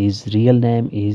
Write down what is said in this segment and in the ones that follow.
His real name is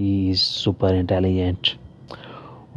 He is super intelligent۔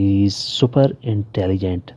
He is super intelligent۔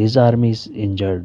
His arm is injured۔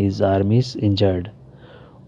His arm is injured۔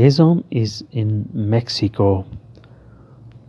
His home is in Mexico۔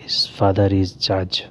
His father is judge۔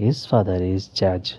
His father is judge۔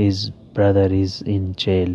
His brother is in jail۔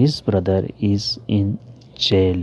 His brother is in jail۔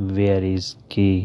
Where is key؟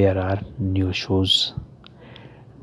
Where are new shoes؟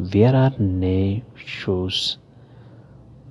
Where are new shoes؟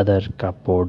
other cupboard۔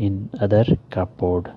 in other cupboard۔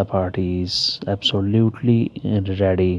The party is absolutely ready۔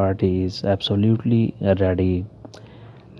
Party is absolutely ready۔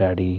ready۔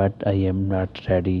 But I am not ready۔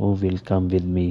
Who will come with me؟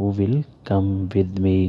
Who will come with me؟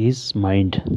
his mind۔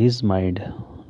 his mind۔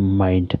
mind۔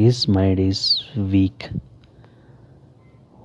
His mind is weak۔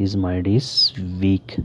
His mind is weak۔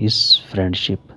is friendship۔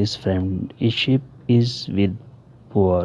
His friendship is with poor۔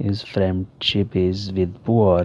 His friendship is with poor۔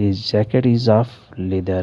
His jacket is of leather۔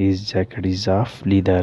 His jacket is of leather۔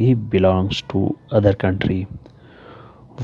He belongs to other country۔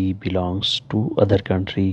He belongs to other country۔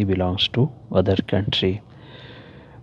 He belongs to other country۔